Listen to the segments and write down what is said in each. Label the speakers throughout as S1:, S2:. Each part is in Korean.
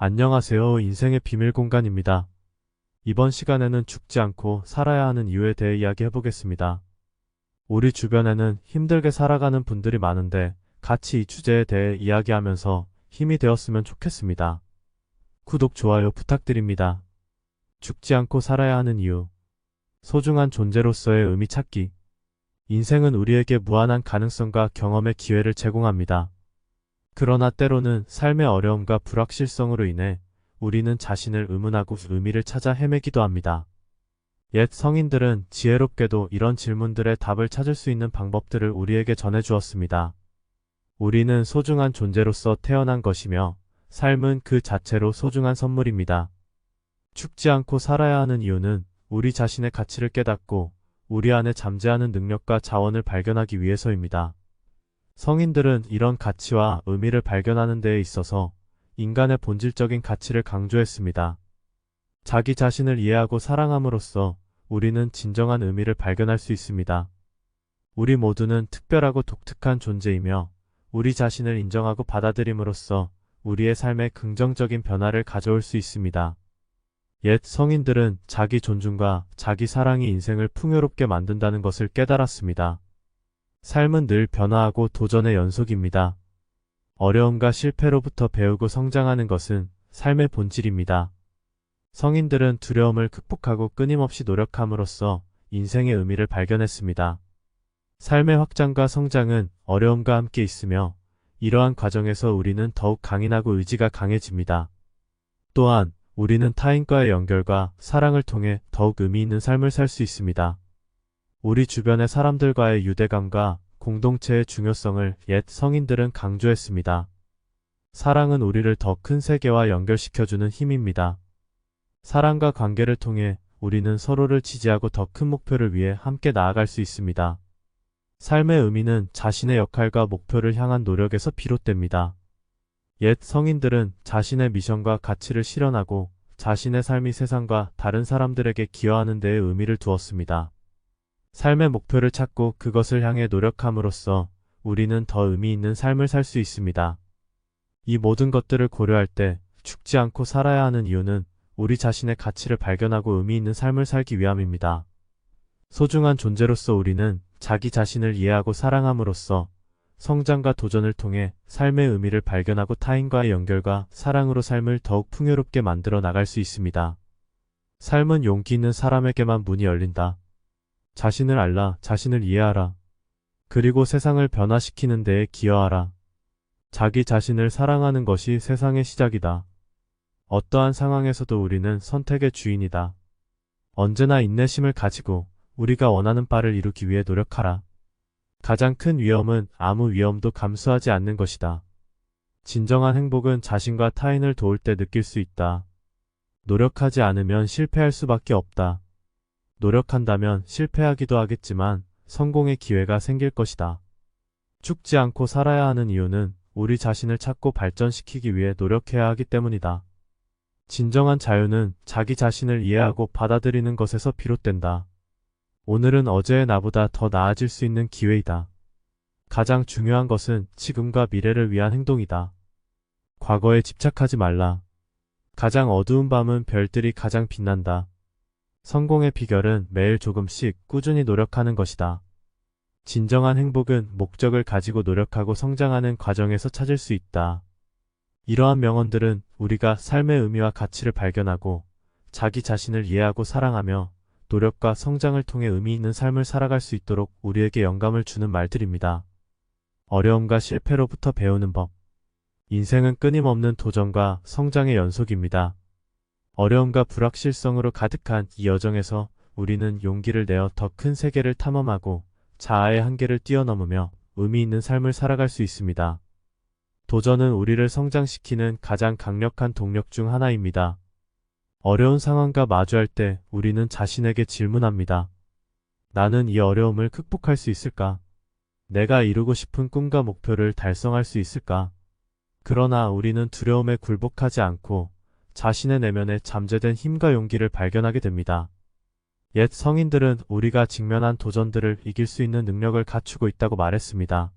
S1: 안녕하세요. 인생의 비밀 공간입니다. 이번 시간에는 죽지 않고 살아야 하는 이유에 대해 이야기해보겠습니다. 우리 주변에는 힘들게 살아가는 분들이 많은데 같이 이 주제에 대해 이야기하면서 힘이 되었으면 좋겠습니다. 구독, 좋아요 부탁드립니다. 죽지 않고 살아야 하는 이유. 소중한 존재로서의 의미 찾기. 인생은 우리에게 무한한 가능성과 경험의 기회를 제공합니다. 그러나 때로는 삶의 어려움과 불확실성으로 인해 우리는 자신을 의문하고 의미를 찾아 헤매기도 합니다. 옛 성인들은 지혜롭게도 이런 질문들의 답을 찾을 수 있는 방법들을 우리에게 전해주었습니다. 우리는 소중한 존재로서 태어난 것이며 삶은 그 자체로 소중한 선물입니다. 죽지 않고 살아야 하는 이유는 우리 자신의 가치를 깨닫고 우리 안에 잠재하는 능력과 자원을 발견하기 위해서입니다. 성인들은 이런 가치와 의미를 발견하는 데에 있어서 인간의 본질적인 가치를 강조했습니다. 자기 자신을 이해하고 사랑함으로써 우리는 진정한 의미를 발견할 수 있습니다. 우리 모두는 특별하고 독특한 존재이며 우리 자신을 인정하고 받아들임으로써 우리의 삶에 긍정적인 변화를 가져올 수 있습니다. 옛 성인들은 자기 존중과 자기 사랑이 인생을 풍요롭게 만든다는 것을 깨달았습니다. 삶은 늘 변화하고 도전의 연속입니다. 어려움과 실패로부터 배우고 성장하는 것은 삶의 본질입니다. 성인들은 두려움을 극복하고 끊임없이 노력함으로써 인생의 의미를 발견했습니다. 삶의 확장과 성장은 어려움과 함께 있으며 이러한 과정에서 우리는 더욱 강인하고 의지가 강해집니다. 또한 우리는 타인과의 연결과 사랑을 통해 더욱 의미 있는 삶을 살 수 있습니다. 우리 주변의 사람들과의 유대감과 공동체의 중요성을 옛 성인들은 강조했습니다. 사랑은 우리를 더 큰 세계와 연결시켜주는 힘입니다. 사랑과 관계를 통해 우리는 서로를 지지하고 더 큰 목표를 위해 함께 나아갈 수 있습니다. 삶의 의미는 자신의 역할과 목표를 향한 노력에서 비롯됩니다. 옛 성인들은 자신의 미션과 가치를 실현하고 자신의 삶이 세상과 다른 사람들에게 기여하는 데에 의미를 두었습니다. 삶의 목표를 찾고 그것을 향해 노력함으로써 우리는 더 의미 있는 삶을 살 수 있습니다. 이 모든 것들을 고려할 때 죽지 않고 살아야 하는 이유는 우리 자신의 가치를 발견하고 의미 있는 삶을 살기 위함입니다. 소중한 존재로서 우리는 자기 자신을 이해하고 사랑함으로써 성장과 도전을 통해 삶의 의미를 발견하고 타인과의 연결과 사랑으로 삶을 더욱 풍요롭게 만들어 나갈 수 있습니다. 삶은 용기 있는 사람에게만 문이 열린다. 자신을 알라, 자신을 이해하라. 그리고 세상을 변화시키는 데에 기여하라. 자기 자신을 사랑하는 것이 세상의 시작이다. 어떠한 상황에서도 우리는 선택의 주인이다. 언제나 인내심을 가지고 우리가 원하는 바를 이루기 위해 노력하라. 가장 큰 위험은 아무 위험도 감수하지 않는 것이다. 진정한 행복은 자신과 타인을 도울 때 느낄 수 있다. 노력하지 않으면 실패할 수밖에 없다. 노력한다면 실패하기도 하겠지만 성공의 기회가 생길 것이다. 죽지 않고 살아야 하는 이유는 우리 자신을 찾고 발전시키기 위해 노력해야 하기 때문이다. 진정한 자유는 자기 자신을 이해하고 받아들이는 것에서 비롯된다. 오늘은 어제의 나보다 더 나아질 수 있는 기회이다. 가장 중요한 것은 지금과 미래를 위한 행동이다. 과거에 집착하지 말라. 가장 어두운 밤은 별들이 가장 빛난다. 성공의 비결은 매일 조금씩 꾸준히 노력하는 것이다. 진정한 행복은 목적을 가지고 노력하고 성장하는 과정에서 찾을 수 있다. 이러한 명언들은 우리가 삶의 의미와 가치를 발견하고 자기 자신을 이해하고 사랑하며 노력과 성장을 통해 의미 있는 삶을 살아갈 수 있도록 우리에게 영감을 주는 말들입니다. 어려움과 실패로부터 배우는 법. 인생은 끊임없는 도전과 성장의 연속입니다. 어려움과 불확실성으로 가득한 이 여정에서 우리는 용기를 내어 더 큰 세계를 탐험하고 자아의 한계를 뛰어넘으며 의미 있는 삶을 살아갈 수 있습니다. 도전은 우리를 성장시키는 가장 강력한 동력 중 하나입니다. 어려운 상황과 마주할 때 우리는 자신에게 질문합니다. 나는 이 어려움을 극복할 수 있을까? 내가 이루고 싶은 꿈과 목표를 달성할 수 있을까? 그러나 우리는 두려움에 굴복하지 않고 자신의 내면에 잠재된 힘과 용기를 발견하게 됩니다. 옛 성인들은 우리가 직면한 도전들을 이길 수 있는 능력을 갖추고 있다고 말했습니다.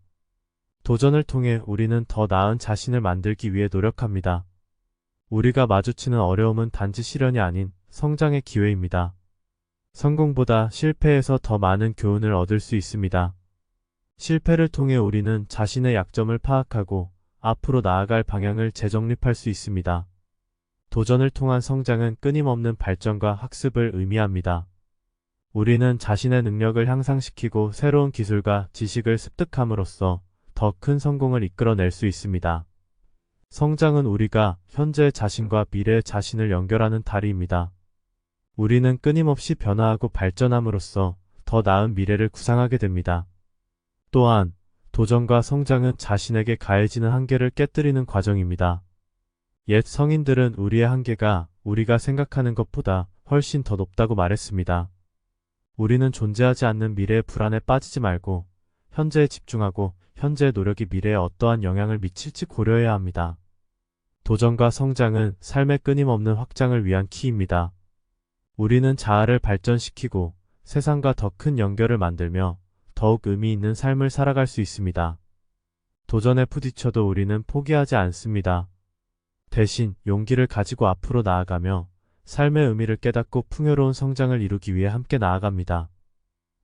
S1: 도전을 통해 우리는 더 나은 자신을 만들기 위해 노력합니다. 우리가 마주치는 어려움은 단지 시련이 아닌 성장의 기회입니다. 성공보다 실패에서 더 많은 교훈을 얻을 수 있습니다. 실패를 통해 우리는 자신의 약점을 파악하고 앞으로 나아갈 방향을 재정립할 수 있습니다. 도전을 통한 성장은 끊임없는 발전과 학습을 의미합니다. 우리는 자신의 능력을 향상시키고 새로운 기술과 지식을 습득함으로써 더 큰 성공을 이끌어낼 수 있습니다. 성장은 우리가 현재의 자신과 미래의 자신을 연결하는 다리입니다. 우리는 끊임없이 변화하고 발전함으로써 더 나은 미래를 구상하게 됩니다. 또한 도전과 성장은 자신에게 가해지는 한계를 깨뜨리는 과정입니다. 옛 성인들은 우리의 한계가 우리가 생각하는 것보다 훨씬 더 높다고 말했습니다. 우리는 존재하지 않는 미래의 불안에 빠지지 말고 현재에 집중하고 현재의 노력이 미래에 어떠한 영향을 미칠지 고려해야 합니다. 도전과 성장은 삶의 끊임없는 확장을 위한 키입니다. 우리는 자아를 발전시키고 세상과 더 큰 연결을 만들며 더욱 의미 있는 삶을 살아갈 수 있습니다. 도전에 부딪혀도 우리는 포기하지 않습니다. 대신 용기를 가지고 앞으로 나아가며 삶의 의미를 깨닫고 풍요로운 성장을 이루기 위해 함께 나아갑니다.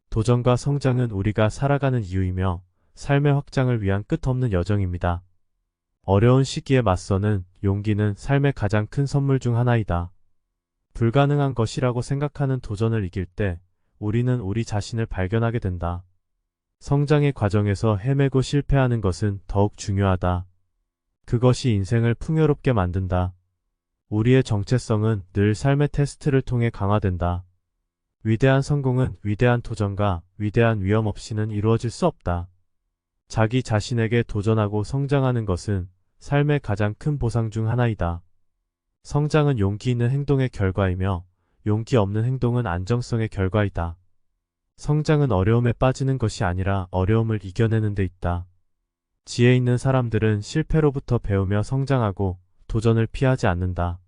S1: 도전과 성장은 우리가 살아가는 이유이며 삶의 확장을 위한 끝없는 여정입니다. 어려운 시기에 맞서는 용기는 삶의 가장 큰 선물 중 하나이다. 불가능한 것이라고 생각하는 도전을 이길 때 우리는 우리 자신을 발견하게 된다. 성장의 과정에서 헤매고 실패하는 것은 더욱 중요하다. 그것이 인생을 풍요롭게 만든다. 우리의 정체성은 늘 삶의 테스트를 통해 강화된다. 위대한 성공은 위대한 도전과 위대한 위험 없이는 이루어질 수 없다. 자기 자신에게 도전하고 성장하는 것은 삶의 가장 큰 보상 중 하나이다. 성장은 용기 있는 행동의 결과이며 용기 없는 행동은 안정성의 결과이다. 성장은 어려움에 빠지는 것이 아니라 어려움을 이겨내는 데 있다. 지혜 있는 사람들은 실패로부터 배우며 성장하고 도전을 피하지 않는다.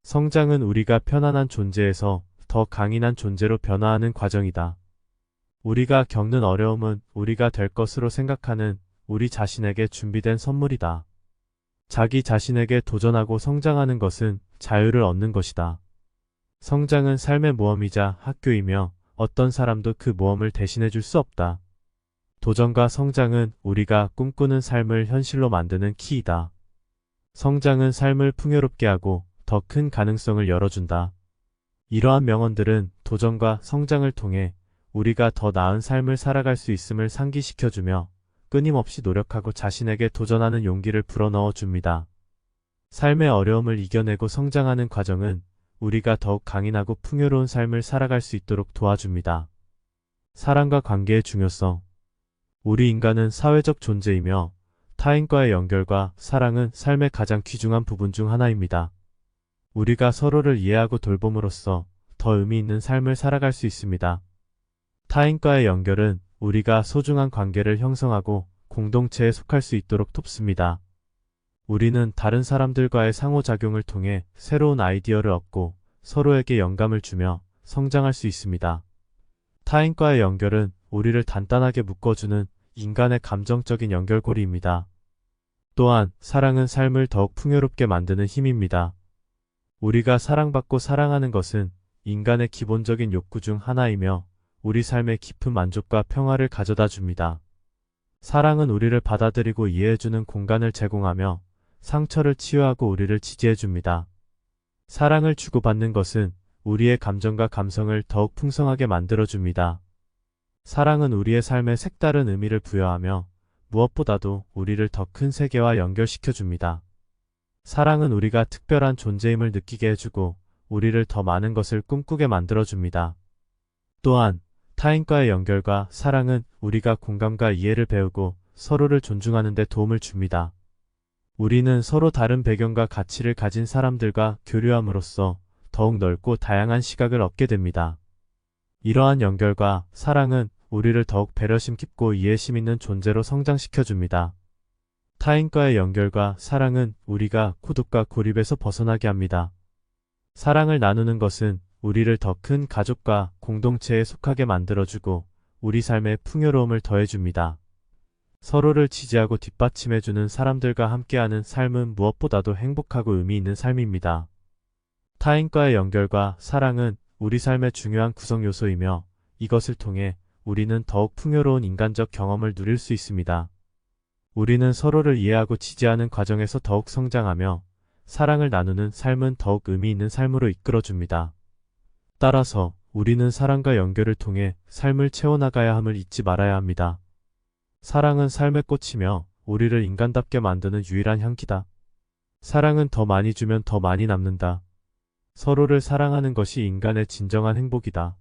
S1: 성장은 우리가 편안한 존재에서 더 강인한 존재로 변화하는 과정이다. 우리가 겪는 어려움은 우리가 될 것으로 생각하는 우리 자신에게 준비된 선물이다. 자기 자신에게 도전하고 성장하는 것은 자유를 얻는 것이다. 성장은 삶의 모험이자 학교이며 어떤 사람도 그 모험을 대신해 줄 수 없다. 도전과 성장은 우리가 꿈꾸는 삶을 현실로 만드는 키이다. 성장은 삶을 풍요롭게 하고 더 큰 가능성을 열어준다. 이러한 명언들은 도전과 성장을 통해 우리가 더 나은 삶을 살아갈 수 있음을 상기시켜주며 끊임없이 노력하고 자신에게 도전하는 용기를 불어넣어 줍니다. 삶의 어려움을 이겨내고 성장하는 과정은 우리가 더욱 강인하고 풍요로운 삶을 살아갈 수 있도록 도와줍니다. 사랑과 관계의 중요성. 우리 인간은 사회적 존재이며 타인과의 연결과 사랑은 삶의 가장 귀중한 부분 중 하나입니다. 우리가 서로를 이해하고 돌봄으로써 더 의미 있는 삶을 살아갈 수 있습니다. 타인과의 연결은 우리가 소중한 관계를 형성하고 공동체에 속할 수 있도록 돕습니다. 우리는 다른 사람들과의 상호작용을 통해 새로운 아이디어를 얻고 서로에게 영감을 주며 성장할 수 있습니다. 타인과의 연결은 우리를 단단하게 묶어주는 인간의 감정적인 연결고리입니다. 또한 사랑은 삶을 더욱 풍요롭게 만드는 힘입니다. 우리가 사랑받고 사랑하는 것은 인간의 기본적인 욕구 중 하나이며 우리 삶에 깊은 만족과 평화를 가져다 줍니다. 사랑은 우리를 받아들이고 이해해주는 공간을 제공하며 상처를 치유하고 우리를 지지해줍니다. 사랑을 주고받는 것은 우리의 감정과 감성을 더욱 풍성하게 만들어줍니다. 사랑은 우리의 삶에 색다른 의미를 부여하며 무엇보다도 우리를 더 큰 세계와 연결시켜줍니다. 사랑은 우리가 특별한 존재임을 느끼게 해주고 우리를 더 많은 것을 꿈꾸게 만들어줍니다. 또한 타인과의 연결과 사랑은 우리가 공감과 이해를 배우고 서로를 존중하는 데 도움을 줍니다. 우리는 서로 다른 배경과 가치를 가진 사람들과 교류함으로써 더욱 넓고 다양한 시각을 얻게 됩니다. 이러한 연결과 사랑은 우리를 더욱 배려심 깊고 이해심 있는 존재로 성장시켜줍니다. 타인과의 연결과 사랑은 우리가孤独과 고립에서 벗어나게 합니다. 사랑을 나누는 것은 우리를 더 큰 가족과 공동체에 속하게 만들어주고 우리 삶에 풍요로움을 더해줍니다. 서로를 지지하고 뒷받침해주는 사람들과 함께하는 삶은 무엇보다도 행복하고 의미 있는 삶입니다. 타인과의 연결과 사랑은 우리 삶의 중요한 구성 요소이며 이것을 통해 우리는 더욱 풍요로운 인간적 경험을 누릴 수 있습니다. 우리는 서로를 이해하고 지지하는 과정에서 더욱 성장하며 사랑을 나누는 삶은 더욱 의미 있는 삶으로 이끌어줍니다. 따라서 우리는 사랑과 연결을 통해 삶을 채워나가야 함을 잊지 말아야 합니다. 사랑은 삶의 꽃이며 우리를 인간답게 만드는 유일한 향기다. 사랑은 더 많이 주면 더 많이 남는다. 서로를 사랑하는 것이 인간의 진정한 행복이다.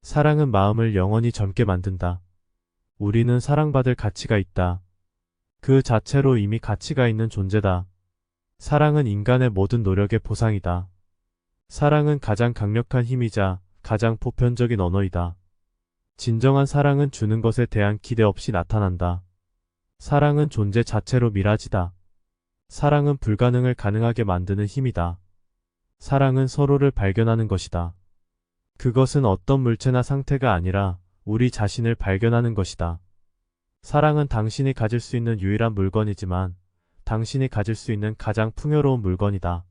S1: 사랑은 마음을 영원히 젊게 만든다. 우리는 사랑받을 가치가 있다. 그 자체로 이미 가치가 있는 존재다. 사랑은 인간의 모든 노력의 보상이다. 사랑은 가장 강력한 힘이자 가장 보편적인 언어이다. 진정한 사랑은 주는 것에 대한 기대 없이 나타난다. 사랑은 존재 자체로 미라지다. 사랑은 불가능을 가능하게 만드는 힘이다. 사랑은 서로를 발견하는 것이다. 그것은 어떤 물체나 상태가 아니라 우리 자신을 발견하는 것이다. 사랑은 당신이 가질 수 있는 유일한 물건이지만 당신이 가질 수 있는 가장 풍요로운 물건이다.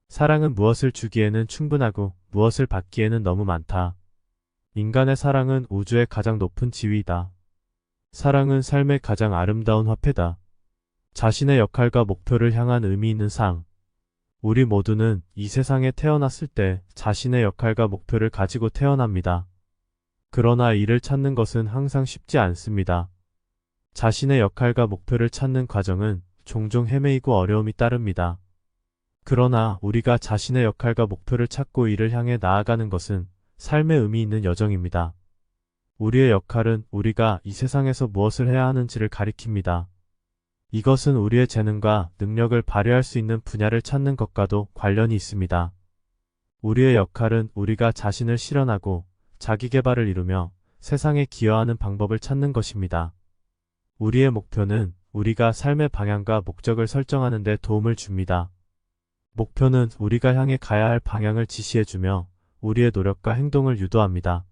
S1: 사랑은 무엇을 주기에는 충분하고 무엇을 받기에는 너무 많다. 인간의 사랑은 우주의 가장 높은 지위이다. 사랑은 삶의 가장 아름다운 화폐다. 자신의 역할과 목표를 향한 의미 있는 상. 우리 모두는 이 세상에 태어났을 때 자신의 역할과 목표를 가지고 태어납니다. 그러나 이를 찾는 것은 항상 쉽지 않습니다. 자신의 역할과 목표를 찾는 과정은 종종 헤매이고 어려움이 따릅니다. 그러나 우리가 자신의 역할과 목표를 찾고 이를 향해 나아가는 것은 삶의 의미 있는 여정입니다. 우리의 역할은 우리가 이 세상에서 무엇을 해야 하는지를 가리킵니다. 이것은 우리의 재능과 능력을 발휘할 수 있는 분야를 찾는 것과도 관련이 있습니다. 우리의 역할은 우리가 자신을 실현하고 자기 개발을 이루며 세상에 기여하는 방법을 찾는 것입니다. 우리의 목표는 우리가 삶의 방향과 목적을 설정하는 데 도움을 줍니다. 목표는 우리가 향해 가야 할 방향을 지시해주며 우리의 노력과 행동을 유도합니다.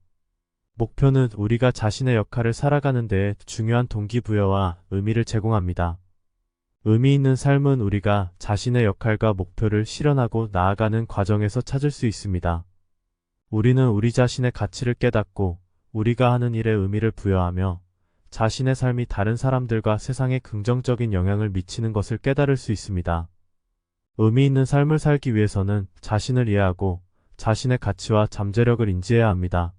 S1: 목표는 우리가 자신의 역할을 살아가는 데에 중요한 동기부여와 의미를 제공합니다. 의미 있는 삶은 우리가 자신의 역할과 목표를 실현하고 나아가는 과정에서 찾을 수 있습니다. 우리는 우리 자신의 가치를 깨닫고 우리가 하는 일에 의미를 부여하며 자신의 삶이 다른 사람들과 세상에 긍정적인 영향을 미치는 것을 깨달을 수 있습니다. 의미 있는 삶을 살기 위해서는 자신을 이해하고 자신의 가치와 잠재력을 인지해야 합니다.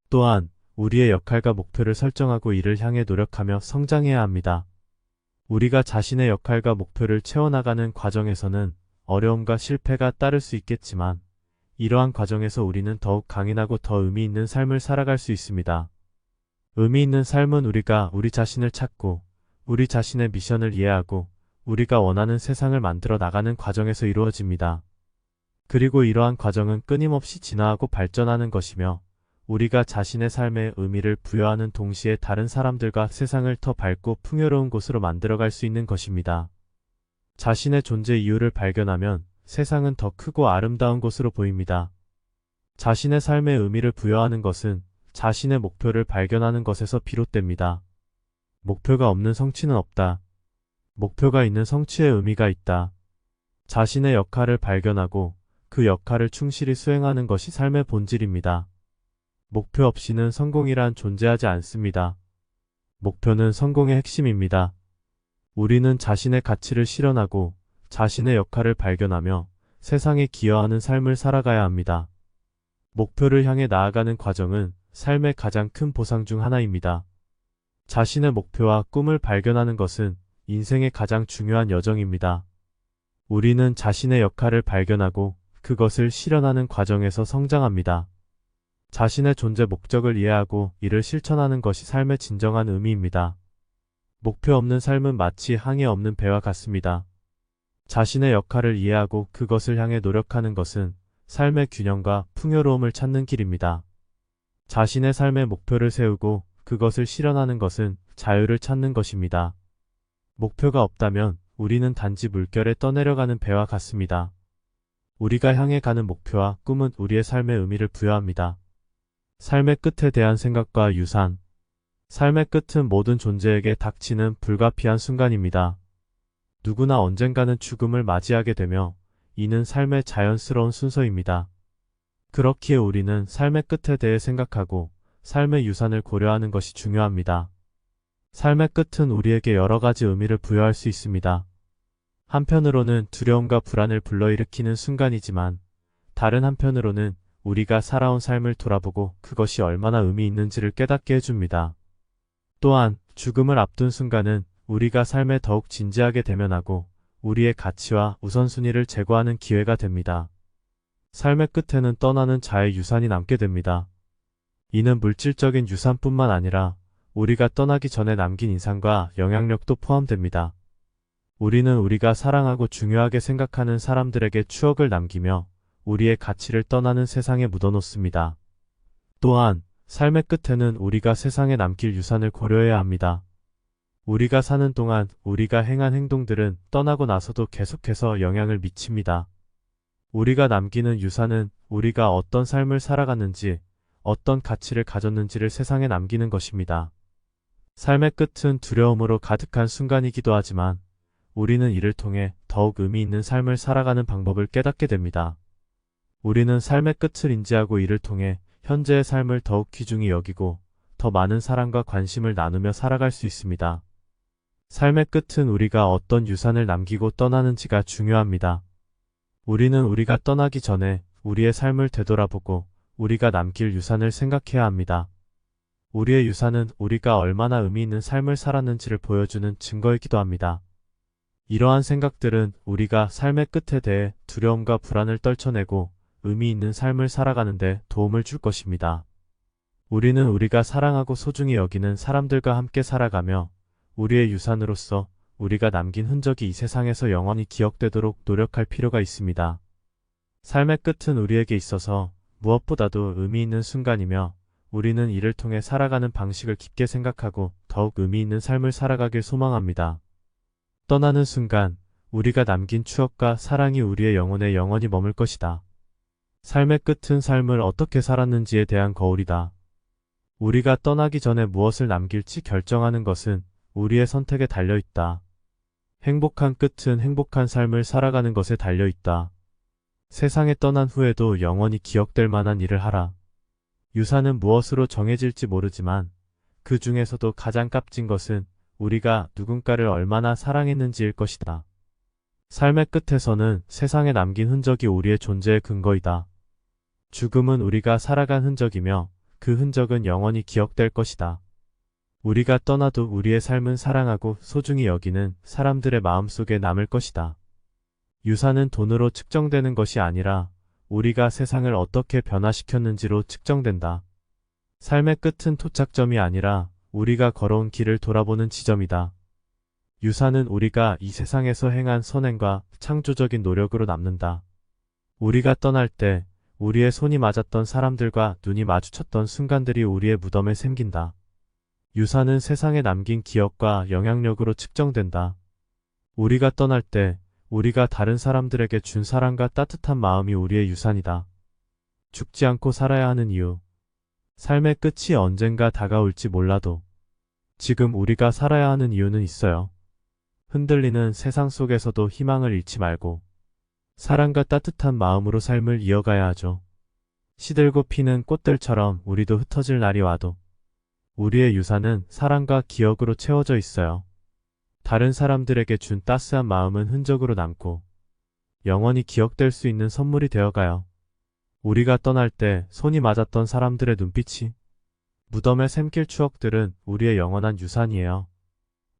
S1: 또한 우리의 역할과 목표를 설정하고 이를 향해 노력하며 성장해야 합니다. 우리가 자신의 역할과 목표를 채워나가는 과정에서는 어려움과 실패가 따를 수 있겠지만 이러한 과정에서 우리는 더욱 강인하고 더 의미 있는 삶을 살아갈 수 있습니다. 의미 있는 삶은 우리가 우리 자신을 찾고 우리 자신의 미션을 이해하고 우리가 원하는 세상을 만들어 나가는 과정에서 이루어집니다. 그리고 이러한 과정은 끊임없이 진화하고 발전하는 것이며 우리가 자신의 삶에 의미를 부여하는 동시에 다른 사람들과 세상을 더 밝고 풍요로운 곳으로 만들어갈 수 있는 것입니다. 자신의 존재 이유를 발견하면 세상은 더 크고 아름다운 곳으로 보입니다. 자신의 삶에 의미를 부여하는 것은 자신의 목표를 발견하는 것에서 비롯됩니다. 목표가 없는 성취는 없다. 목표가 있는 성취에 의미가 있다. 자신의 역할을 발견하고 그 역할을 충실히 수행하는 것이 삶의 본질입니다. 목표 없이는 성공이란 존재하지 않습니다. 목표는 성공의 핵심입니다. 우리는 자신의 가치를 실현하고 자신의 역할을 발견하며 세상에 기여하는 삶을 살아가야 합니다. 목표를 향해 나아가는 과정은 삶의 가장 큰 보상 중 하나입니다. 자신의 목표와 꿈을 발견하는 것은 인생의 가장 중요한 여정입니다. 우리는 자신의 역할을 발견하고 그것을 실현하는 과정에서 성장합니다. 자신의 존재 목적을 이해하고 이를 실천하는 것이 삶의 진정한 의미입니다. 목표 없는 삶은 마치 항해 없는 배와 같습니다. 자신의 역할을 이해하고 그것을 향해 노력하는 것은 삶의 균형과 풍요로움을 찾는 길입니다. 자신의 삶의 목표를 세우고 그것을 실현하는 것은 자유를 찾는 것입니다. 목표가 없다면 우리는 단지 물결에 떠내려가는 배와 같습니다. 우리가 향해 가는 목표와 꿈은 우리의 삶에 의미를 부여합니다. 삶의 끝에 대한 생각과 유산. 삶의 끝은 모든 존재에게 닥치는 불가피한 순간입니다. 누구나 언젠가는 죽음을 맞이하게 되며 이는 삶의 자연스러운 순서입니다. 그렇기에 우리는 삶의 끝에 대해 생각하고 삶의 유산을 고려하는 것이 중요합니다. 삶의 끝은 우리에게 여러 가지 의미를 부여할 수 있습니다. 한편으로는 두려움과 불안을 불러일으키는 순간이지만 다른 한편으로는 우리가 살아온 삶을 돌아보고 그것이 얼마나 의미 있는지를 깨닫게 해줍니다. 또한 죽음을 앞둔 순간은 우리가 삶에 더욱 진지하게 대면하고 우리의 가치와 우선순위를 제고하는 기회가 됩니다. 삶의 끝에는 떠나는 자의 유산이 남게 됩니다. 이는 물질적인 유산뿐만 아니라 우리가 떠나기 전에 남긴 인상과 영향력도 포함됩니다. 우리는 우리가 사랑하고 중요하게 생각하는 사람들에게 추억을 남기며 우리의 가치를 떠나는 세상에 묻어놓습니다. 또한 삶의 끝에는 우리가 세상에 남길 유산을 고려해야 합니다. 우리가 사는 동안 우리가 행한 행동들은 떠나고 나서도 계속해서 영향을 미칩니다. 우리가 남기는 유산은 우리가 어떤 삶을 살아갔는지, 어떤 가치를 가졌는지를 세상에 남기는 것입니다. 삶의 끝은 두려움으로 가득한 순간이기도 하지만 우리는 이를 통해 더욱 의미 있는 삶을 살아가는 방법을 깨닫게 됩니다. 우리는 삶의 끝을 인지하고 이를 통해 현재의 삶을 더욱 귀중히 여기고 더 많은 사랑과 관심을 나누며 살아갈 수 있습니다. 삶의 끝은 우리가 어떤 유산을 남기고 떠나는지가 중요합니다. 우리는 우리가 떠나기 전에 우리의 삶을 되돌아보고 우리가 남길 유산을 생각해야 합니다. 우리의 유산은 우리가 얼마나 의미 있는 삶을 살았는지를 보여주는 증거이기도 합니다. 이러한 생각들은 우리가 삶의 끝에 대해 두려움과 불안을 떨쳐내고 의미 있는 삶을 살아가는데 도움을 줄 것입니다. 우리는 우리가 사랑하고 소중히 여기는 사람들과 함께 살아가며 우리의 유산으로서 우리가 남긴 흔적이 이 세상에서 영원히 기억되도록 노력할 필요가 있습니다. 삶의 끝은 우리에게 있어서 무엇보다도 의미 있는 순간이며 우리는 이를 통해 살아가는 방식을 깊게 생각하고 더욱 의미 있는 삶을 살아가길 소망합니다. 떠나는 순간 우리가 남긴 추억과 사랑이 우리의 영혼에 영원히 머물 것이다. 삶의 끝은 삶을 어떻게 살았는지에 대한 거울이다. 우리가 떠나기 전에 무엇을 남길지 결정하는 것은 우리의 선택에 달려있다. 행복한 끝은 행복한 삶을 살아가는 것에 달려있다. 세상에 떠난 후에도 영원히 기억될 만한 일을 하라. 유산은 무엇으로 정해질지 모르지만 그 중에서도 가장 값진 것은 우리가 누군가를 얼마나 사랑했는지일 것이다. 삶의 끝에서는 세상에 남긴 흔적이 우리의 존재의 근거이다. 죽음은 우리가 살아간 흔적이며 그 흔적은 영원히 기억될 것이다. 우리가 떠나도 우리의 삶은 사랑하고 소중히 여기는 사람들의 마음속에 남을 것이다. 유산은 돈으로 측정되는 것이 아니라 우리가 세상을 어떻게 변화시켰는지로 측정된다. 삶의 끝은 도착점이 아니라 우리가 걸어온 길을 돌아보는 지점이다. 유산은 우리가 이 세상에서 행한 선행과 창조적인 노력으로 남는다. 우리가 떠날 때 우리의 손이 맞았던 사람들과 눈이 마주쳤던 순간들이 우리의 무덤에 새긴다. 유산은 세상에 남긴 기억과 영향력으로 측정된다. 우리가 떠날 때 우리가 다른 사람들에게 준 사랑과 따뜻한 마음이 우리의 유산이다. 죽지 않고 살아야 하는 이유. 삶의 끝이 언젠가 다가올지 몰라도 지금 우리가 살아야 하는 이유는 있어요. 흔들리는 세상 속에서도 희망을 잃지 말고 사랑과 따뜻한 마음으로 삶을 이어가야 하죠. 시들고 피는 꽃들처럼 우리도 흩어질 날이 와도 우리의 유산은 사랑과 기억으로 채워져 있어요. 다른 사람들에게 준 따스한 마음은 흔적으로 남고 영원히 기억될 수 있는 선물이 되어가요. 우리가 떠날 때 손이 맞았던 사람들의 눈빛이 무덤에 샘길 추억들은 우리의 영원한 유산이에요.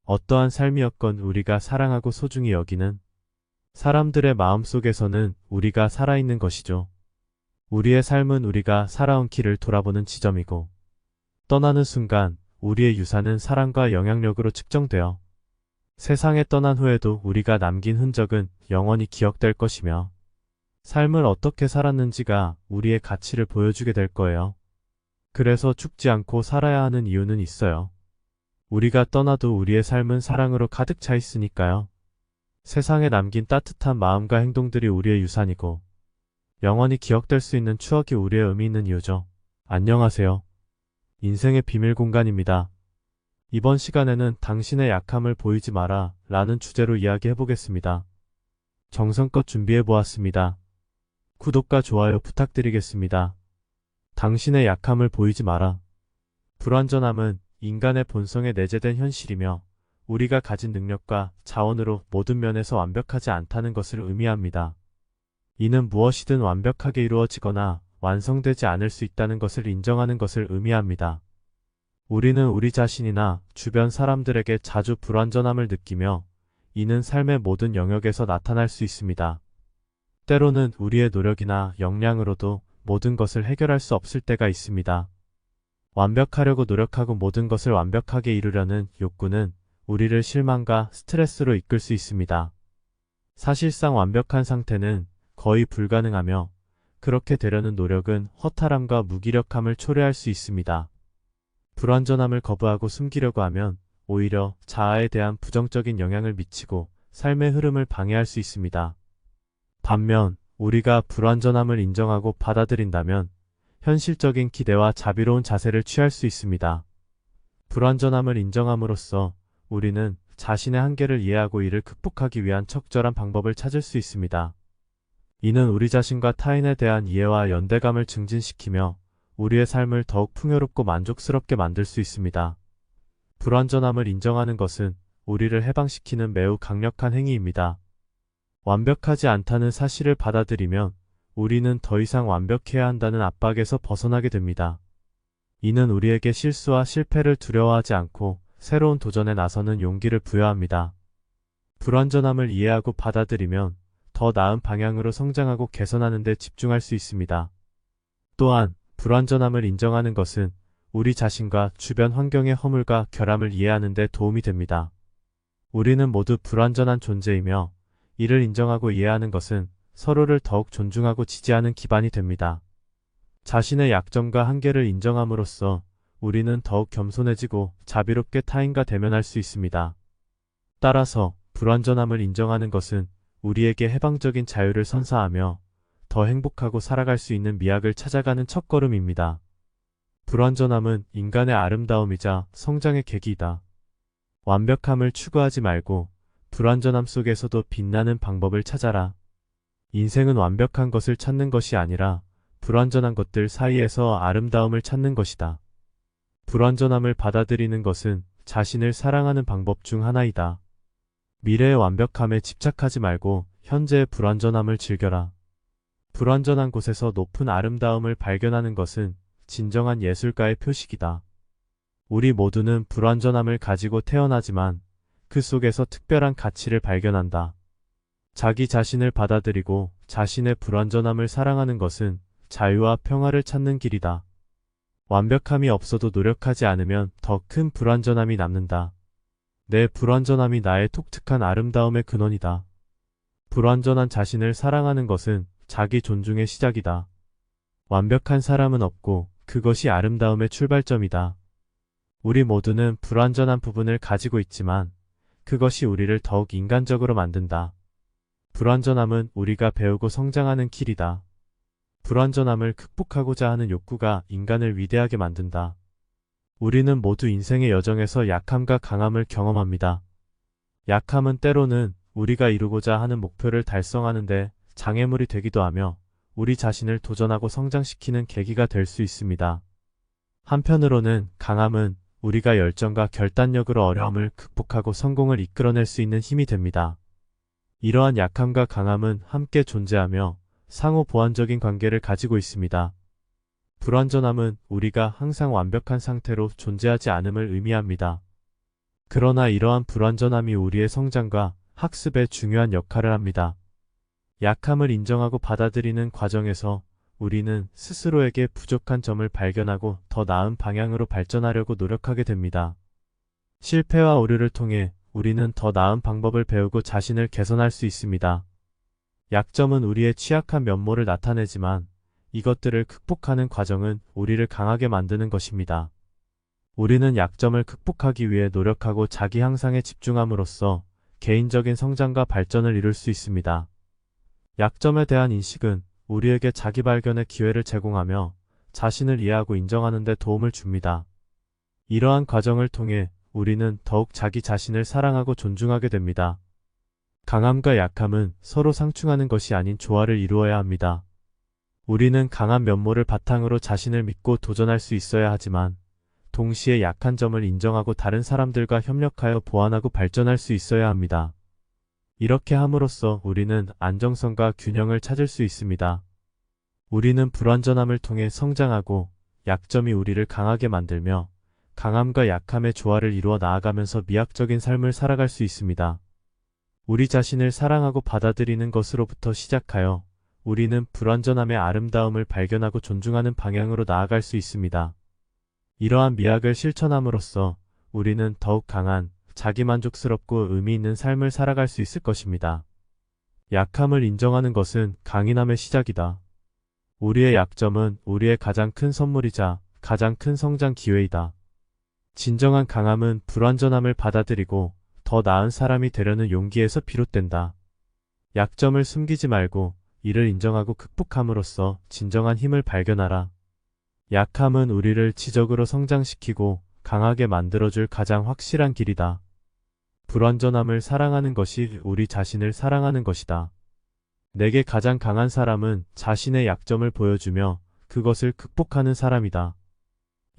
S1: 어떠한 삶이었건 우리가 사랑하고 소중히 여기는 사람들의 마음속에서는 우리가 살아있는 것이죠. 우리의 삶은 우리가 살아온 길을 돌아보는 지점이고 떠나는 순간 우리의 유산은 사랑과 영향력으로 측정되어 세상에 떠난 후에도 우리가 남긴 흔적은 영원히 기억될 것이며 삶을 어떻게 살았는지가 우리의 가치를 보여주게 될 거예요. 그래서 죽지 않고 살아야 하는 이유는 있어요. 우리가 떠나도 우리의 삶은 사랑으로 가득 차 있으니까요. 세상에 남긴 따뜻한 마음과 행동들이 우리의 유산이고 영원히 기억될 수 있는 추억이 우리의 의미 있는 이유죠. 안녕하세요. 인생의 비밀 공간입니다. 이번 시간에는 당신의 약함을 보이지 마라 라는 주제로 이야기해 보겠습니다. 정성껏 준비해 보았습니다. 구독과 좋아요 부탁드리겠습니다. 당신의 약함을 보이지 마라. 불완전함은 인간의 본성에 내재된 현실이며 우리가 가진 능력과 자원으로 모든 면에서 완벽하지 않다는 것을 의미합니다. 이는 무엇이든 완벽하게 이루어지거나 완성되지 않을 수 있다는 것을 인정하는 것을 의미합니다. 우리는 우리 자신이나 주변 사람들에게 자주 불완전함을 느끼며 이는 삶의 모든 영역에서 나타날 수 있습니다. 때로는 우리의 노력이나 역량으로도 모든 것을 해결할 수 없을 때가 있습니다. 완벽하려고 노력하고 모든 것을 완벽하게 이루려는 욕구는 우리를 실망과 스트레스로 이끌 수 있습니다. 사실상 완벽한 상태는 거의 불가능하며 그렇게 되려는 노력은 허탈함과 무기력함을 초래할 수 있습니다. 불완전함을 거부하고 숨기려고 하면 오히려 자아에 대한 부정적인 영향을 미치고 삶의 흐름을 방해할 수 있습니다. 반면 우리가 불완전함을 인정하고 받아들인다면 현실적인 기대와 자비로운 자세를 취할 수 있습니다. 불완전함을 인정함으로써 우리는 자신의 한계를 이해하고 이를 극복하기 위한 적절한 방법을 찾을 수 있습니다. 이는 우리 자신과 타인에 대한 이해와 연대감을 증진시키며 우리의 삶을 더욱 풍요롭고 만족스럽게 만들 수 있습니다. 불완전함을 인정하는 것은 우리를 해방시키는 매우 강력한 행위입니다. 완벽하지 않다는 사실을 받아들이면 우리는 더 이상 완벽해야 한다는 압박에서 벗어나게 됩니다. 이는 우리에게 실수와 실패를 두려워하지 않고 새로운 도전에 나서는 용기를 부여합니다. 불완전함을 이해하고 받아들이면 더 나은 방향으로 성장하고 개선하는 데 집중할 수 있습니다. 또한 불완전함을 인정하는 것은 우리 자신과 주변 환경의 허물과 결함을 이해하는 데 도움이 됩니다. 우리는 모두 불완전한 존재이며 이를 인정하고 이해하는 것은 서로를 더욱 존중하고 지지하는 기반이 됩니다. 자신의 약점과 한계를 인정함으로써 우리는 더욱 겸손해지고 자비롭게 타인과 대면할 수 있습니다. 따라서 불완전함을 인정하는 것은 우리에게 해방적인 자유를 선사하며 더 행복하고 살아갈 수 있는 미학을 찾아가는 첫걸음입니다. 불완전함은 인간의 아름다움이자 성장의 계기이다. 완벽함을 추구하지 말고 불완전함 속에서도 빛나는 방법을 찾아라. 인생은 완벽한 것을 찾는 것이 아니라 불완전한 것들 사이에서 아름다움을 찾는 것이다. 불완전함을 받아들이는 것은 자신을 사랑하는 방법 중 하나이다. 미래의 완벽함에 집착하지 말고 현재의 불완전함을 즐겨라. 불완전한 곳에서 높은 아름다움을 발견하는 것은 진정한 예술가의 표식이다. 우리 모두는 불완전함을 가지고 태어나지만 그 속에서 특별한 가치를 발견한다. 자기 자신을 받아들이고 자신의 불완전함을 사랑하는 것은 자유와 평화를 찾는 길이다. 완벽함이 없어도 노력하지 않으면 더 큰 불완전함이 남는다. 내 불완전함이 나의 독특한 아름다움의 근원이다. 불완전한 자신을 사랑하는 것은 자기 존중의 시작이다. 완벽한 사람은 없고 그것이 아름다움의 출발점이다. 우리 모두는 불완전한 부분을 가지고 있지만 그것이 우리를 더욱 인간적으로 만든다. 불완전함은 우리가 배우고 성장하는 길이다. 불완전함을 극복하고자 하는 욕구가 인간을 위대하게 만든다. 우리는 모두 인생의 여정에서 약함과 강함을 경험합니다. 약함은 때로는 우리가 이루고자 하는 목표를 달성하는데 장애물이 되기도 하며 우리 자신을 도전하고 성장시키는 계기가 될 수 있습니다. 한편으로는 강함은 우리가 열정과 결단력으로 어려움을 극복하고 성공을 이끌어낼 수 있는 힘이 됩니다. 이러한 약함과 강함은 함께 존재하며 상호 보완적인 관계를 가지고 있습니다. 불완전함은 우리가 항상 완벽한 상태로 존재하지 않음을 의미합니다. 그러나 이러한 불완전함이 우리의 성장과 학습에 중요한 역할을 합니다. 약함을 인정하고 받아들이는 과정에서 우리는 스스로에게 부족한 점을 발견하고 더 나은 방향으로 발전하려고 노력하게 됩니다. 실패와 오류를 통해 우리는 더 나은 방법을 배우고 자신을 개선할 수 있습니다. 약점은 우리의 취약한 면모를 나타내지만 이것들을 극복하는 과정은 우리를 강하게 만드는 것입니다. 우리는 약점을 극복하기 위해 노력하고 자기 향상에 집중함으로써 개인적인 성장과 발전을 이룰 수 있습니다. 약점에 대한 인식은 우리에게 자기 발견의 기회를 제공하며 자신을 이해하고 인정하는 데 도움을 줍니다. 이러한 과정을 통해 우리는 더욱 자기 자신을 사랑하고 존중하게 됩니다. 강함과 약함은 서로 상충하는 것이 아닌 조화를 이루어야 합니다. 우리는 강한 면모를 바탕으로 자신을 믿고 도전할 수 있어야 하지만 동시에 약한 점을 인정하고 다른 사람들과 협력하여 보완하고 발전할 수 있어야 합니다. 이렇게 함으로써 우리는 안정성과 균형을 찾을 수 있습니다. 우리는 불완전함을 통해 성장하고 약점이 우리를 강하게 만들며 강함과 약함의 조화를 이루어 나아가면서 미학적인 삶을 살아갈 수 있습니다. 우리 자신을 사랑하고 받아들이는 것으로부터 시작하여 우리는 불완전함의 아름다움을 발견하고 존중하는 방향으로 나아갈 수 있습니다. 이러한 미학을 실천함으로써 우리는 더욱 강한 자기만족스럽고 의미 있는 삶을 살아갈 수 있을 것입니다. 약함을 인정하는 것은 강인함의 시작이다. 우리의 약점은 우리의 가장 큰 선물이자 가장 큰 성장 기회이다. 진정한 강함은 불완전함을 받아들이고 더 나은 사람이 되려는 용기에서 비롯된다. 약점을 숨기지 말고 이를 인정하고 극복함으로써 진정한 힘을 발견하라. 약함은 우리를 지적으로 성장시키고 강하게 만들어줄 가장 확실한 길이다. 불완전함을 사랑하는 것이 우리 자신을 사랑하는 것이다. 내게 가장 강한 사람은 자신의 약점을 보여주며 그것을 극복하는 사람이다.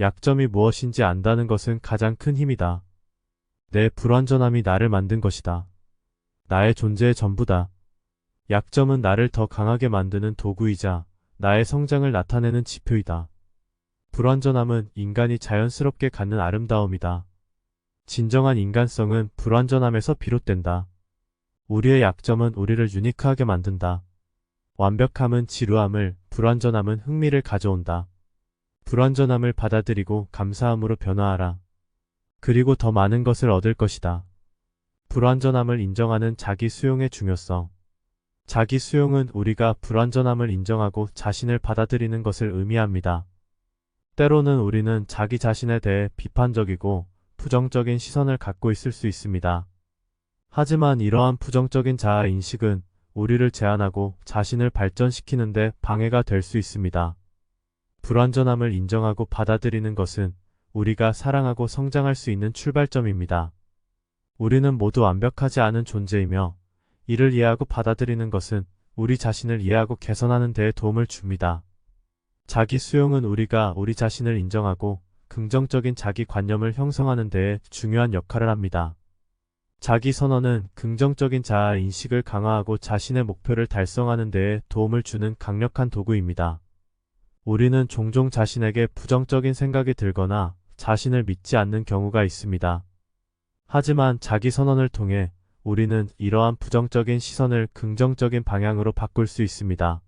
S1: 약점이 무엇인지 안다는 것은 가장 큰 힘이다. 내 불완전함이 나를 만든 것이다. 나의 존재의 전부다. 약점은 나를 더 강하게 만드는 도구이자 나의 성장을 나타내는 지표이다. 불완전함은 인간이 자연스럽게 갖는 아름다움이다. 진정한 인간성은 불완전함에서 비롯된다. 우리의 약점은 우리를 유니크하게 만든다. 완벽함은 지루함을, 불완전함은 흥미를 가져온다. 불완전함을 받아들이고 감사함으로 변화하라. 그리고 더 많은 것을 얻을 것이다. 불완전함을 인정하는 자기 수용의 중요성. 자기 수용은 우리가 불완전함을 인정하고 자신을 받아들이는 것을 의미합니다. 때로는 우리는 자기 자신에 대해 비판적이고 부정적인 시선을 갖고 있을 수 있습니다. 하지만 이러한 부정적인 자아 인식은 우리를 제한하고 자신을 발전시키는 데 방해가 될 수 있습니다. 불완전함을 인정하고 받아들이는 것은 우리가 사랑하고 성장할 수 있는 출발점입니다. 우리는 모두 완벽하지 않은 존재이며 이를 이해하고 받아들이는 것은 우리 자신을 이해하고 개선하는 데에 도움을 줍니다. 자기 수용은 우리가 우리 자신을 인정하고 긍정적인 자기관념을 형성하는 데에 중요한 역할을 합니다. 자기 선언은 긍정적인 자아 인식을 강화하고 자신의 목표를 달성하는 데에 도움을 주는 강력한 도구입니다. 우리는 종종 자신에게 부정적인 생각이 들거나 자신을 믿지 않는 경우가 있습니다. 하지만 자기 선언을 통해 우리는 이러한 부정적인 시선을 긍정적인 방향으로 바꿀 수 있습니다.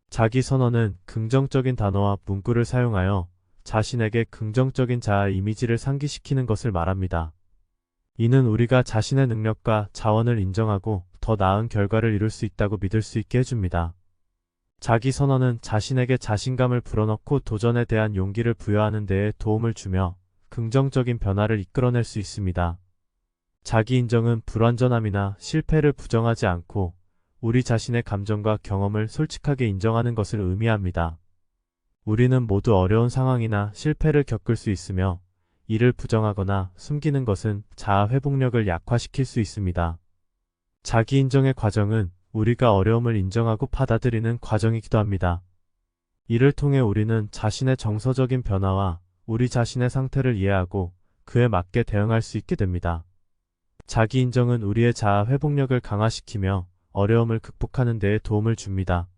S1: 자기 선언은 긍정적인 단어와 문구를 사용하여 자신에게 긍정적인 자아 이미지를 상기시키는 것을 말합니다. 이는 우리가 자신의 능력과 자원을 인정하고 더 나은 결과를 이룰 수 있다고 믿을 수 있게 해줍니다. 자기 선언은 자신에게 자신감을 불어넣고 도전에 대한 용기를 부여하는 데에 도움을 주며 긍정적인 변화를 이끌어낼 수 있습니다. 자기 인정은 불완전함이나 실패를 부정하지 않고 우리 자신의 감정과 경험을 솔직하게 인정하는 것을 의미합니다. 우리는 모두 어려운 상황이나 실패를 겪을 수 있으며 이를 부정하거나 숨기는 것은 자아 회복력을 약화시킬 수 있습니다. 자기 인정의 과정은 우리가 어려움을 인정하고 받아들이는 과정이기도 합니다. 이를 통해 우리는 자신의 정서적인 변화와 우리 자신의 상태를 이해하고 그에 맞게 대응할 수 있게 됩니다. 자기 인정은 우리의 자아 회복력을 강화시키며 어려움을 극복하는 데에 도움을 줍니다.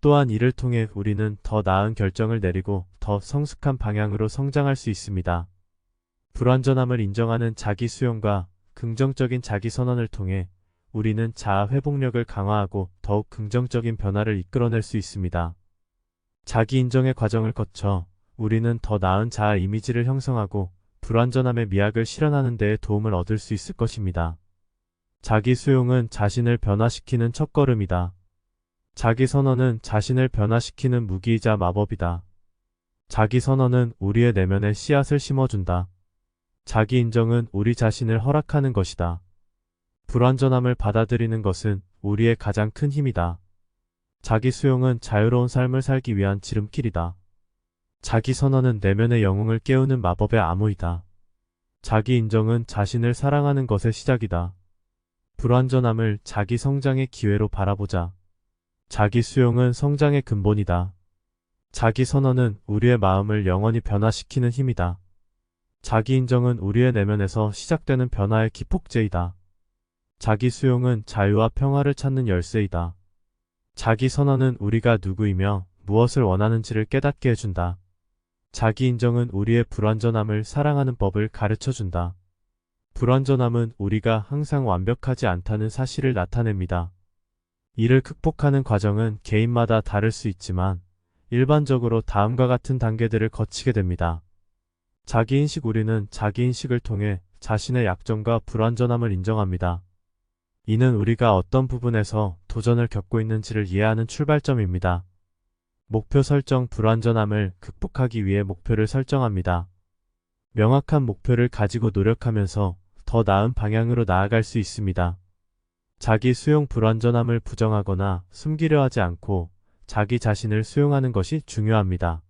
S1: 또한 이를 통해 우리는 더 나은 결정을 내리고 더 성숙한 방향으로 성장할 수 있습니다. 불완전함을 인정하는 자기 수용과 긍정적인 자기 선언을 통해 우리는 자아 회복력을 강화하고 더욱 긍정적인 변화를 이끌어낼 수 있습니다. 자기 인정의 과정을 거쳐 우리는 더 나은 자아 이미지를 형성하고 불완전함의 미학을 실현하는 데에 도움을 얻을 수 있을 것입니다. 자기 수용은 자신을 변화시키는 첫걸음이다. 자기 선언은 자신을 변화시키는 무기이자 마법이다. 자기 선언은 우리의 내면에 씨앗을 심어준다. 자기 인정은 우리 자신을 허락하는 것이다. 불완전함을 받아들이는 것은 우리의 가장 큰 힘이다. 자기 수용은 자유로운 삶을 살기 위한 지름길이다. 자기 선언은 내면의 영웅을 깨우는 마법의 암호이다. 자기 인정은 자신을 사랑하는 것의 시작이다. 불완전함을 자기 성장의 기회로 바라보자. 자기 수용은 성장의 근본이다. 자기 선언은 우리의 마음을 영원히 변화시키는 힘이다. 자기 인정은 우리의 내면에서 시작되는 변화의 기폭제이다. 자기 수용은 자유와 평화를 찾는 열쇠이다. 자기 선언은 우리가 누구이며 무엇을 원하는지를 깨닫게 해준다. 자기 인정은 우리의 불완전함을 사랑하는 법을 가르쳐준다. 불완전함은 우리가 항상 완벽하지 않다는 사실을 나타냅니다. 이를 극복하는 과정은 개인마다 다를 수 있지만 일반적으로 다음과 같은 단계들을 거치게 됩니다. 자기인식. 우리는 자기인식을 통해 자신의 약점과 불완전함을 인정합니다. 이는 우리가 어떤 부분에서 도전을 겪고 있는지를 이해하는 출발점입니다. 목표 설정. 불완전함을 극복하기 위해 목표를 설정합니다. 명확한 목표를 가지고 노력하면서 더 나은 방향으로 나아갈 수 있습니다. 자기 수용. 불완전함을 부정하거나 숨기려 하지 않고 자기 자신을 수용하는 것이 중요합니다.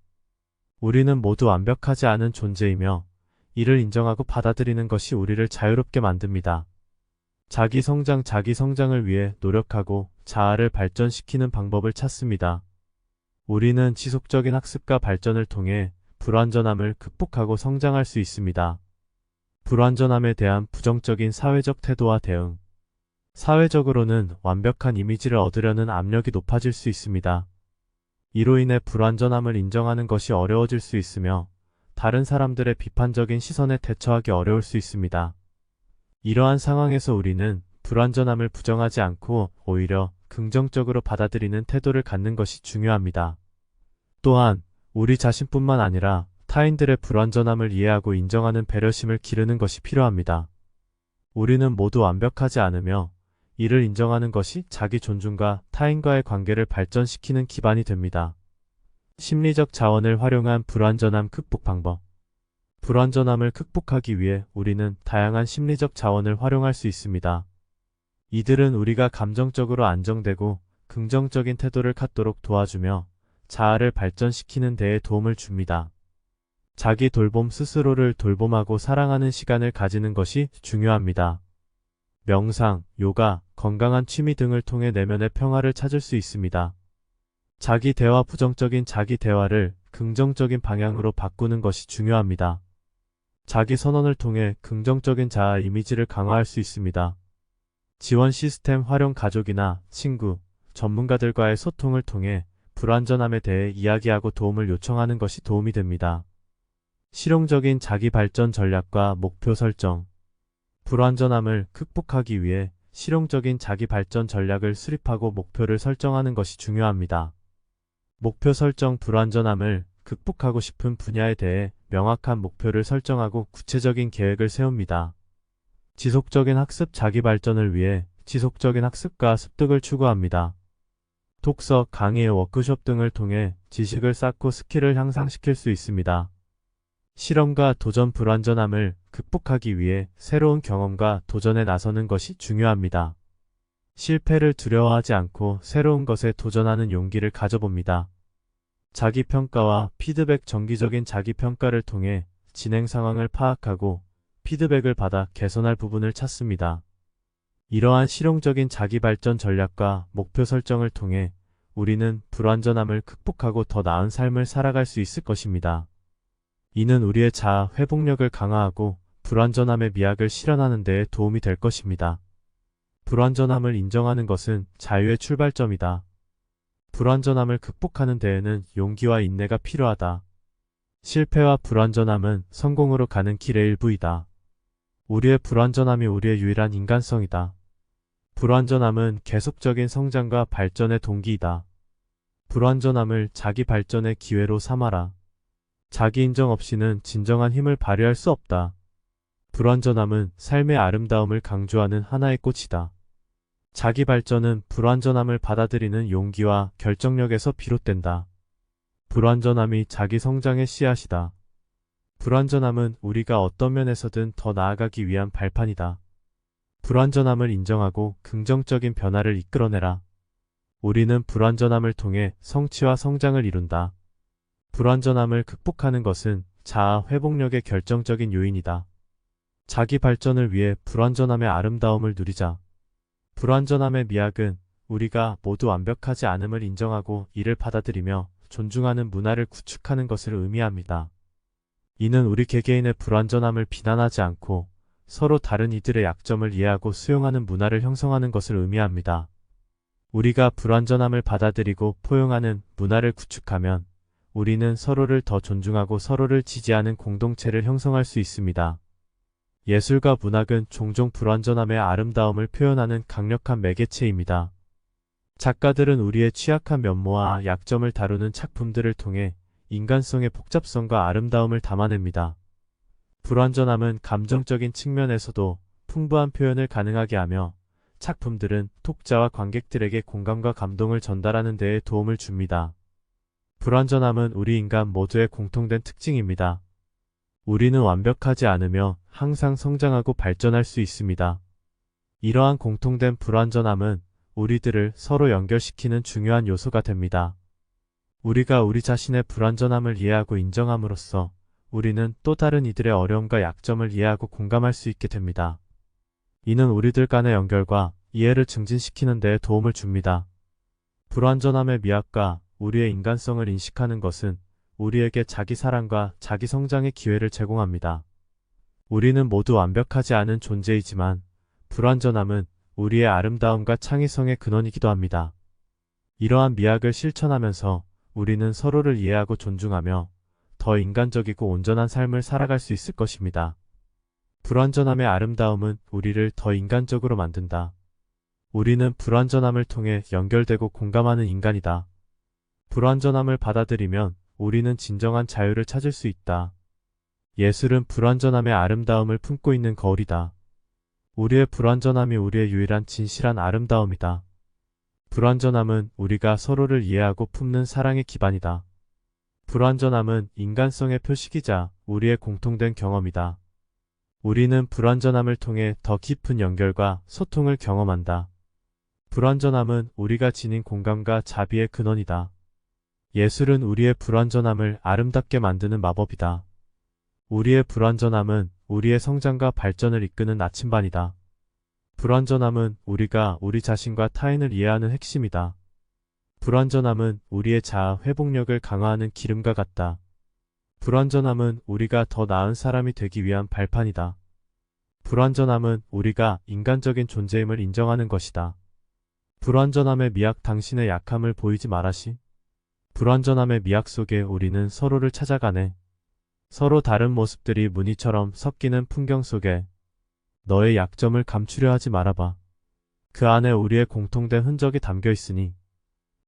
S1: 우리는 모두 완벽하지 않은 존재이며 이를 인정하고 받아들이는 것이 우리를 자유롭게 만듭니다. 자기 성장. 자기 성장을 위해 노력하고 자아를 발전시키는 방법을 찾습니다. 우리는 지속적인 학습과 발전을 통해 불완전함을 극복하고 성장할 수 있습니다. 불완전함에 대한 부정적인 사회적 태도와 대응. 사회적으로는 완벽한 이미지를 얻으려는 압력이 높아질 수 있습니다. 이로 인해 불완전함을 인정하는 것이 어려워질 수 있으며 다른 사람들의 비판적인 시선에 대처하기 어려울 수 있습니다. 이러한 상황에서 우리는 불완전함을 부정하지 않고 오히려 긍정적으로 받아들이는 태도를 갖는 것이 중요합니다. 또한 우리 자신뿐만 아니라 타인들의 불완전함을 이해하고 인정하는 배려심을 기르는 것이 필요합니다. 우리는 모두 완벽하지 않으며 이를 인정하는 것이 자기 존중과 타인과의 관계를 발전시키는 기반이 됩니다. 심리적 자원을 활용한 불완전함 극복 방법. 불완전함을 극복하기 위해 우리는 다양한 심리적 자원을 활용할 수 있습니다. 이들은 우리가 감정적으로 안정되고 긍정적인 태도를 갖도록 도와주며 자아를 발전시키는 데에 도움을 줍니다. 자기 돌봄. 스스로를 돌봄하고 사랑하는 시간을 가지는 것이 중요합니다. 명상, 요가, 건강한 취미 등을 통해 내면의 평화를 찾을 수 있습니다. 자기 대화. 부정적인 자기 대화를 긍정적인 방향으로 바꾸는 것이 중요합니다. 자기 선언을 통해 긍정적인 자아 이미지를 강화할 수 있습니다. 지원 시스템 활용. 가족이나 친구, 전문가들과의 소통을 통해 불완전함에 대해 이야기하고 도움을 요청하는 것이 도움이 됩니다. 실용적인 자기 발전 전략과 목표 설정. 불완전함을 극복하기 위해 실용적인 자기 발전 전략을 수립하고 목표를 설정하는 것이 중요합니다. 목표 설정. 불완전함을 극복하고 싶은 분야에 대해 명확한 목표를 설정하고 구체적인 계획을 세웁니다. 지속적인 학습. 자기 발전을 위해 지속적인 학습과 습득을 추구합니다. 독서, 강의, 워크숍 등을 통해 지식을 쌓고 스킬을 향상시킬 수 있습니다. 실험과 도전. 불완전함을 극복하기 위해 새로운 경험과 도전에 나서는 것이 중요합니다. 실패를 두려워하지 않고 새로운 것에 도전하는 용기를 가져봅니다. 자기평가와 피드백. 정기적인 자기평가를 통해 진행 상황을 파악하고 피드백을 받아 개선할 부분을 찾습니다. 이러한 실용적인 자기 발전 전략과 목표 설정을 통해 우리는 불완전함을 극복하고 더 나은 삶을 살아갈 수 있을 것입니다. 이는 우리의 자아 회복력을 강화하고 불완전함의 미학을 실현하는 데에 도움이 될 것입니다. 불완전함을 인정하는 것은 자유의 출발점이다. 불완전함을 극복하는 데에는 용기와 인내가 필요하다. 실패와 불완전함은 성공으로 가는 길의 일부이다. 우리의 불완전함이 우리의 유일한 인간성이다. 불완전함은 계속적인 성장과 발전의 동기이다. 불완전함을 자기 발전의 기회로 삼아라. 자기 인정 없이는 진정한 힘을 발휘할 수 없다. 불완전함은 삶의 아름다움을 강조하는 하나의 꽃이다. 자기 발전은 불완전함을 받아들이는 용기와 결정력에서 비롯된다. 불완전함이 자기 성장의 씨앗이다. 불완전함은 우리가 어떤 면에서든 더 나아가기 위한 발판이다. 불완전함을 인정하고 긍정적인 변화를 이끌어내라. 우리는 불완전함을 통해 성취와 성장을 이룬다. 불완전함을 극복하는 것은 자아 회복력의 결정적인 요인이다. 자기 발전을 위해 불완전함의 아름다움을 누리자. 불완전함의 미학은 우리가 모두 완벽하지 않음을 인정하고 이를 받아들이며 존중하는 문화를 구축하는 것을 의미합니다. 이는 우리 개개인의 불완전함을 비난하지 않고 서로 다른 이들의 약점을 이해하고 수용하는 문화를 형성하는 것을 의미합니다. 우리가 불완전함을 받아들이고 포용하는 문화를 구축하면 우리는 서로를 더 존중하고 서로를 지지하는 공동체를 형성할 수 있습니다. 예술과 문학은 종종 불완전함의 아름다움을 표현하는 강력한 매개체입니다. 작가들은 우리의 취약한 면모와 약점을 다루는 작품들을 통해 인간성의 복잡성과 아름다움을 담아냅니다. 불완전함은 감정적인 측면에서도 풍부한 표현을 가능하게 하며 작품들은 독자와 관객들에게 공감과 감동을 전달하는 데에 도움을 줍니다. 불완전함은 우리 인간 모두의 공통된 특징입니다. 우리는 완벽하지 않으며 항상 성장하고 발전할 수 있습니다. 이러한 공통된 불완전함은 우리들을 서로 연결시키는 중요한 요소가 됩니다. 우리가 우리 자신의 불완전함을 이해하고 인정함으로써 우리는 또 다른 이들의 어려움과 약점을 이해하고 공감할 수 있게 됩니다. 이는 우리들 간의 연결과 이해를 증진시키는 데에 도움을 줍니다. 불완전함의 미학과 우리의 인간성을 인식하는 것은 우리에게 자기 사랑과 자기 성장의 기회를 제공합니다. 우리는 모두 완벽하지 않은 존재이지만 불완전함은 우리의 아름다움과 창의성의 근원이기도 합니다. 이러한 미학을 실천하면서 우리는 서로를 이해하고 존중하며 더 인간적이고 온전한 삶을 살아갈 수 있을 것입니다. 불완전함의 아름다움은 우리를 더 인간적으로 만든다. 우리는 불완전함을 통해 연결되고 공감하는 인간이다. 불완전함을 받아들이면 우리는 진정한 자유를 찾을 수 있다. 예술은 불완전함의 아름다움을 품고 있는 거울이다. 우리의 불완전함이 우리의 유일한 진실한 아름다움이다. 불완전함은 우리가 서로를 이해하고 품는 사랑의 기반이다. 불완전함은 인간성의 표식이자 우리의 공통된 경험이다. 우리는 불완전함을 통해 더 깊은 연결과 소통을 경험한다. 불완전함은 우리가 지닌 공감과 자비의 근원이다. 예술은 우리의 불완전함을 아름답게 만드는 마법이다. 우리의 불완전함은 우리의 성장과 발전을 이끄는 나침반이다. 불완전함은 우리가 우리 자신과 타인을 이해하는 핵심이다. 불완전함은 우리의 자아 회복력을 강화하는 기름과 같다. 불완전함은 우리가 더 나은 사람이 되기 위한 발판이다. 불완전함은 우리가 인간적인 존재임을 인정하는 것이다. 불완전함의 미학 당신의 약함을 보이지 말아시. 불완전함의 미학 속에 우리는 서로를 찾아가네. 서로 다른 모습들이 무늬처럼 섞이는 풍경 속에 너의 약점을 감추려 하지 말아봐. 그 안에 우리의 공통된 흔적이 담겨 있으니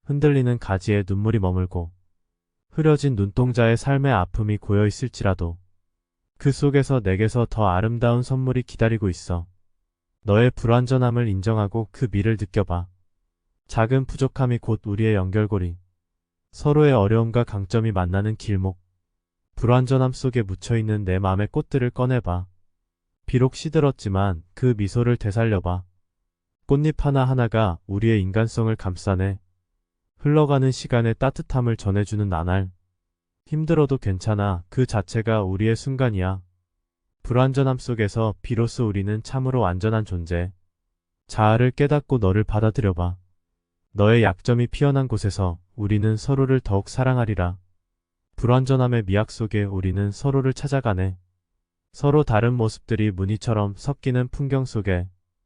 S1: 흔들리는 가지에 눈물이 머물고 흐려진 눈동자의 삶의 아픔이 고여 있을지라도 그 속에서 내게서 더 아름다운 선물이 기다리고 있어. 너의 불완전함을 인정하고 그 미를 느껴봐. 작은 부족함이 곧 우리의 연결고리. 서로의 어려움과 강점이 만나는 길목. 불완전함 속에 묻혀있는 내 맘의 꽃들을 꺼내봐. 비록 시들었지만 그 미소를 되살려봐. 꽃잎 하나하나가 우리의 인간성을 감싸네. 흘러가는 시간의 따뜻함을 전해주는 나날. 힘들어도 괜찮아. 그 자체가 우리의 순간이야. 불완전함 속에서 비로소 우리는 참으로 완전한 존재. 자아를 깨닫고 너를 받아들여봐. 너의 약점이 피어난 곳에서 우리는 서로를 더욱 사랑하리라. 불완전함의 미학 속에 우리는 서로를 찾아가네. 서로 다른 모습들이 무늬처럼 섞이는 풍경 속에